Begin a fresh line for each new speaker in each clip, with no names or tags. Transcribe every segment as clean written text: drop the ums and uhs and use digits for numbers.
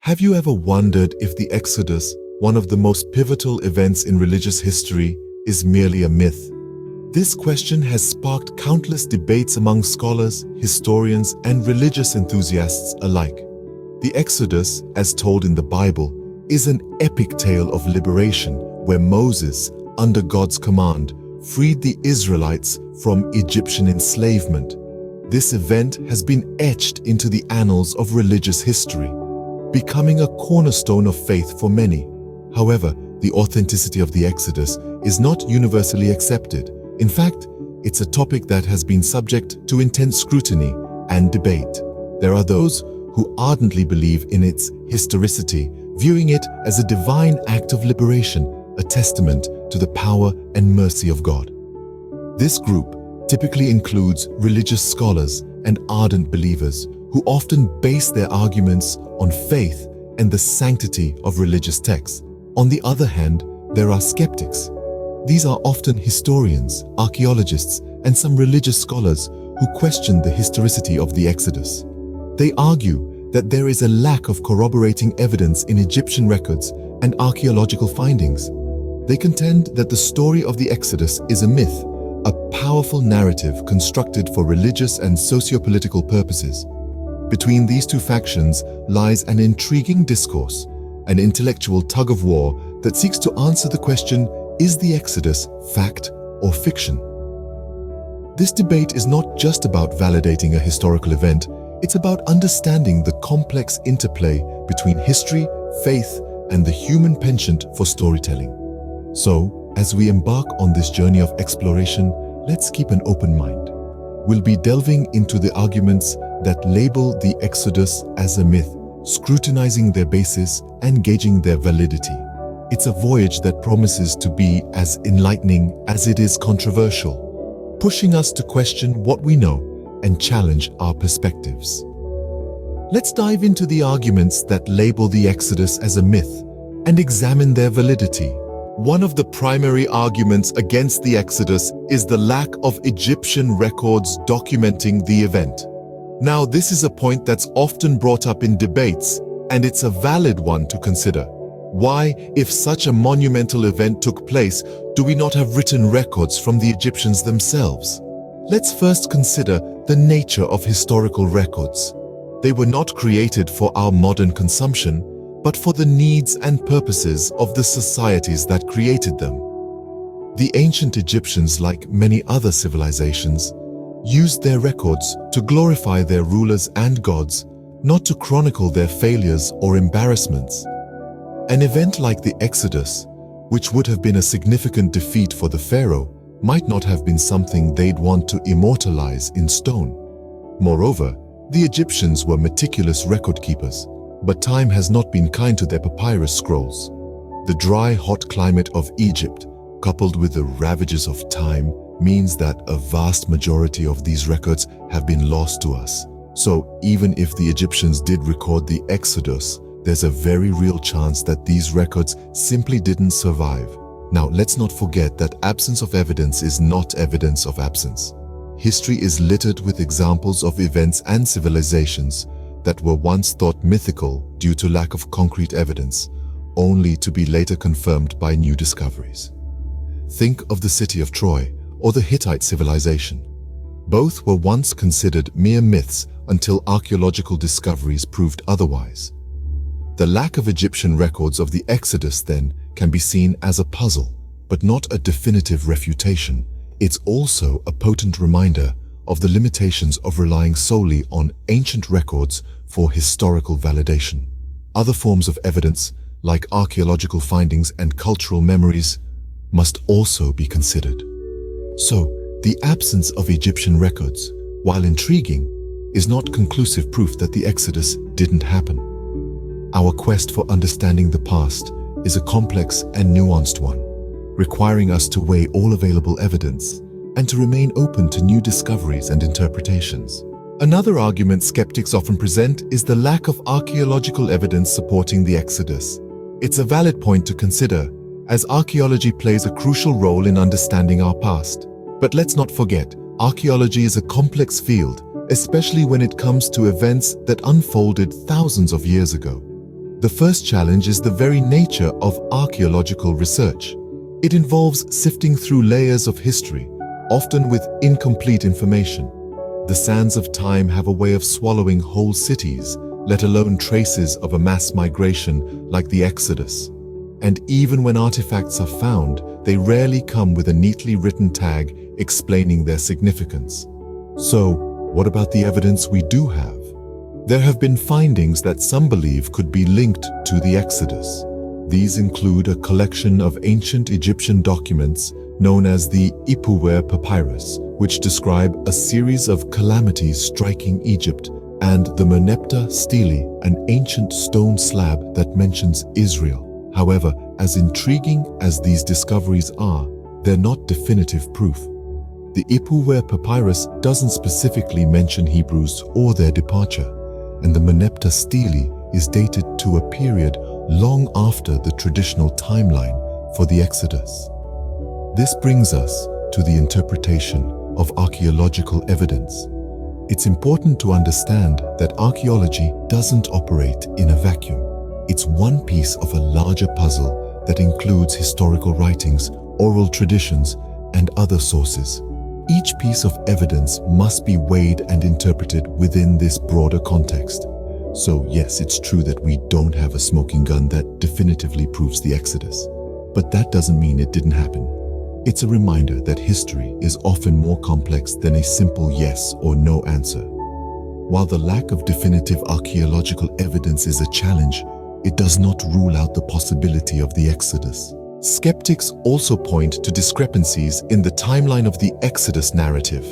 Have you ever wondered if the Exodus, one of the most pivotal events in religious history, is merely a myth? This question has sparked countless debates among scholars, historians, and religious enthusiasts alike. The Exodus, as told in the Bible, is an epic tale of liberation where Moses, under God's command, freed the Israelites from Egyptian enslavement. This event has been etched into the annals of religious history, becoming a cornerstone of faith for many. However, the authenticity of the Exodus is not universally accepted. In fact, it's a topic that has been subject to intense scrutiny and debate. There are those who ardently believe in its historicity, viewing it as a divine act of liberation, a testament to the power and mercy of God. This group typically includes religious scholars and ardent believers who often base their arguments on faith and the sanctity of religious texts. On the other hand, there are skeptics. These are often historians, archaeologists, and some religious scholars who question the historicity of the Exodus. They argue that there is a lack of corroborating evidence in Egyptian records and archaeological findings. They contend that the story of the Exodus is a myth, a powerful narrative constructed for religious and socio-political purposes. Between these two factions lies an intriguing discourse, an intellectual tug-of-war that seeks to answer the question, is the Exodus fact or fiction? This debate is not just about validating a historical event, it's about understanding the complex interplay between history, faith, and the human penchant for storytelling. So, as we embark on this journey of exploration, let's keep an open mind. We'll be delving into the arguments that label the Exodus as a myth, scrutinizing their basis and gauging their validity. It's a voyage that promises to be as enlightening as it is controversial, pushing us to question what we know and challenge our perspectives. Let's dive into the arguments that label the Exodus as a myth and examine their validity. One of the primary arguments against the Exodus is the lack of Egyptian records documenting the event. Now, this is a point that's often brought up in debates, and it's a valid one to consider. Why, if such a monumental event took place, do we not have written records from the Egyptians themselves? Let's first consider the nature of historical records. They were not created for our modern consumption, but for the needs and purposes of the societies that created them. The ancient Egyptians, like many other civilizations, used their records to glorify their rulers and gods, not to chronicle their failures or embarrassments. An event like the Exodus, which would have been a significant defeat for the pharaoh, might not have been something they'd want to immortalize in stone. Moreover, the Egyptians were meticulous record keepers, but time has not been kind to their papyrus scrolls. The dry, hot climate of Egypt, coupled with the ravages of time, means that a vast majority of these records have been lost to us. So even if the Egyptians did record the Exodus, there's a very real chance that these records simply didn't survive. Now, let's not forget that absence of evidence is not evidence of absence. History is littered with examples of events and civilizations that were once thought mythical due to lack of concrete evidence, only to be later confirmed by new discoveries. Think of the city of Troy or the Hittite civilization. Both were once considered mere myths until archaeological discoveries proved otherwise. The lack of Egyptian records of the Exodus, then, can be seen as a puzzle, but not a definitive refutation. It's also a potent reminder of the limitations of relying solely on ancient records for historical validation. Other forms of evidence, like archaeological findings and cultural memories, must also be considered. So, the absence of Egyptian records, while intriguing, is not conclusive proof that the Exodus didn't happen. Our quest for understanding the past is a complex and nuanced one, requiring us to weigh all available evidence and to remain open to new discoveries and interpretations. Another argument skeptics often present is the lack of archaeological evidence supporting the Exodus. It's a valid point to consider, as archaeology plays a crucial role in understanding our past. But let's not forget, archaeology is a complex field, especially when it comes to events that unfolded thousands of years ago. The first challenge is the very nature of archaeological research. It involves sifting through layers of history, often with incomplete information. The sands of time have a way of swallowing whole cities, let alone traces of a mass migration like the Exodus. And even when artifacts are found, they rarely come with a neatly written tag explaining their significance. So, what about the evidence we do have? There have been findings that some believe could be linked to the Exodus. These include a collection of ancient Egyptian documents known as the Ipuwer Papyrus, which describe a series of calamities striking Egypt, and the Merneptah Stele, an ancient stone slab that mentions Israel. However, as intriguing as these discoveries are, they're not definitive proof. The Ipuwer Papyrus doesn't specifically mention Hebrews or their departure, and the Merneptah Stele is dated to a period long after the traditional timeline for the Exodus. This brings us to the interpretation of archaeological evidence. It's important to understand that archaeology doesn't operate in a vacuum. It's one piece of a larger puzzle that includes historical writings, oral traditions, and other sources. Each piece of evidence must be weighed and interpreted within this broader context. So yes, it's true that we don't have a smoking gun that definitively proves the Exodus. But that doesn't mean it didn't happen. It's a reminder that history is often more complex than a simple yes or no answer. While the lack of definitive archaeological evidence is a challenge, it does not rule out the possibility of the Exodus. Skeptics also point to discrepancies in the timeline of the Exodus narrative.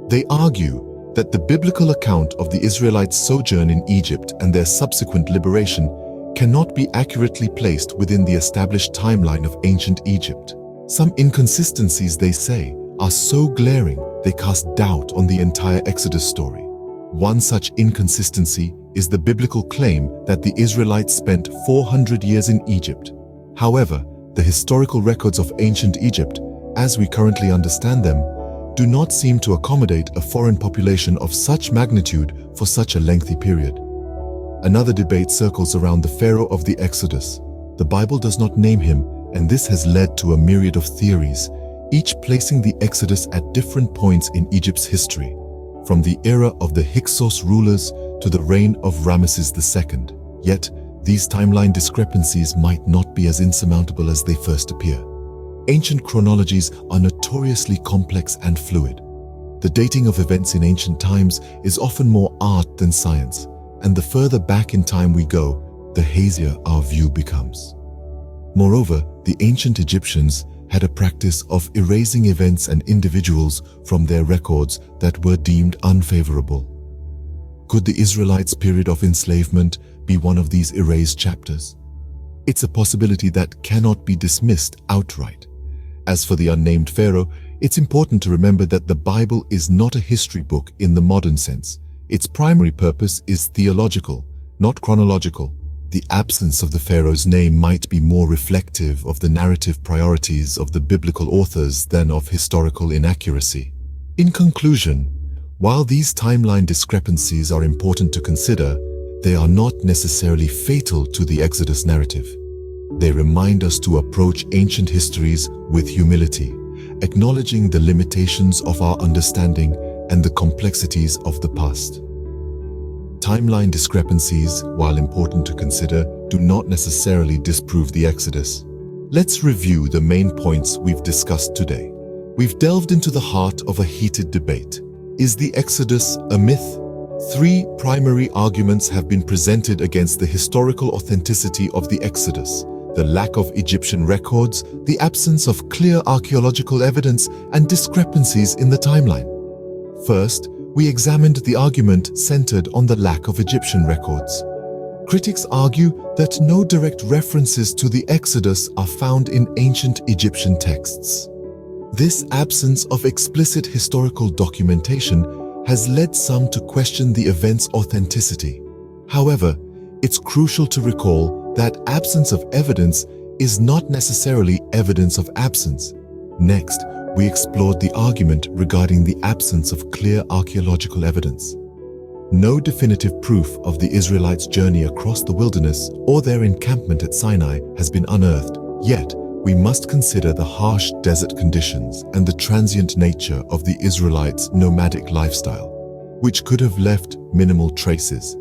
They argue that the biblical account of the Israelites' sojourn in Egypt and their subsequent liberation cannot be accurately placed within the established timeline of ancient Egypt. Some inconsistencies, they say, are so glaring they cast doubt on the entire Exodus story. One such inconsistency is the biblical claim that the Israelites spent 400 years in Egypt. However, the historical records of ancient Egypt, as we currently understand them, do not seem to accommodate a foreign population of such magnitude for such a lengthy period. Another debate circles around the Pharaoh of the Exodus. The Bible does not name him, and this has led to a myriad of theories, each placing the Exodus at different points in Egypt's history, from the era of the Hyksos rulers to the reign of Ramesses II. Yet, these timeline discrepancies might not be as insurmountable as they first appear. Ancient chronologies are notoriously complex and fluid. The dating of events in ancient times is often more art than science, and the further back in time we go, the hazier our view becomes. Moreover, the ancient Egyptians had a practice of erasing events and individuals from their records that were deemed unfavorable. Could the Israelites' period of enslavement be one of these erased chapters? It's a possibility that cannot be dismissed outright. As for the Unnamed Pharaoh, it's important to remember that the Bible is not a history book in the modern sense. Its primary purpose is theological, not chronological. The absence of the Pharaoh's name might be more reflective of the narrative priorities of the biblical authors than of historical inaccuracy. In conclusion, while these timeline discrepancies are important to consider, they are not necessarily fatal to the Exodus narrative. They remind us to approach ancient histories with humility, acknowledging the limitations of our understanding and the complexities of the past. Timeline discrepancies, while important to consider, do not necessarily disprove the Exodus. Let's review the main points we've discussed today. We've delved into the heart of a heated debate. Is the Exodus a myth? 3 primary arguments have been presented against the historical authenticity of the Exodus: the lack of Egyptian records, the absence of clear archaeological evidence, and discrepancies in the timeline. First, we examined the argument centered on the lack of Egyptian records. Critics argue that no direct references to the Exodus are found in ancient Egyptian texts. This absence of explicit historical documentation has led some to question the event's authenticity. However, it's crucial to recall that absence of evidence is not necessarily evidence of absence. Next, we explored the argument regarding the absence of clear archaeological evidence. No definitive proof of the Israelites' journey across the wilderness or their encampment at Sinai has been unearthed, yet we must consider the harsh desert conditions and the transient nature of the Israelites' nomadic lifestyle, which could have left minimal traces.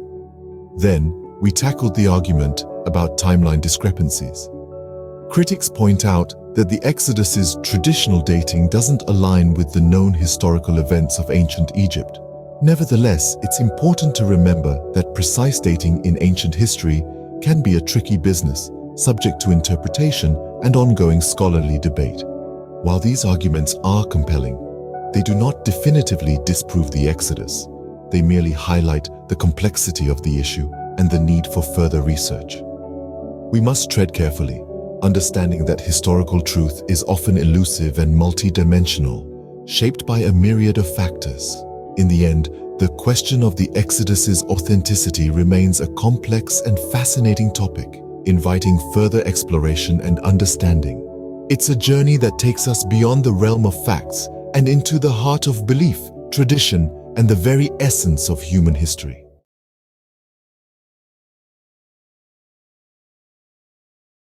Then, we tackled the argument about timeline discrepancies. Critics point out that the Exodus's traditional dating doesn't align with the known historical events of ancient Egypt. Nevertheless, it's important to remember that precise dating in ancient history can be a tricky business, subject to interpretation and ongoing scholarly debate. While these arguments are compelling, they do not definitively disprove the Exodus. They merely highlight the complexity of the issue and the need for further research. We must tread carefully, understanding that historical truth is often elusive and multidimensional, shaped by a myriad of factors. In the end, the question of the Exodus's authenticity remains a complex and fascinating topic, inviting further exploration and understanding. It's a journey that takes us beyond the realm of facts and into the heart of belief, tradition, and the very essence of human history.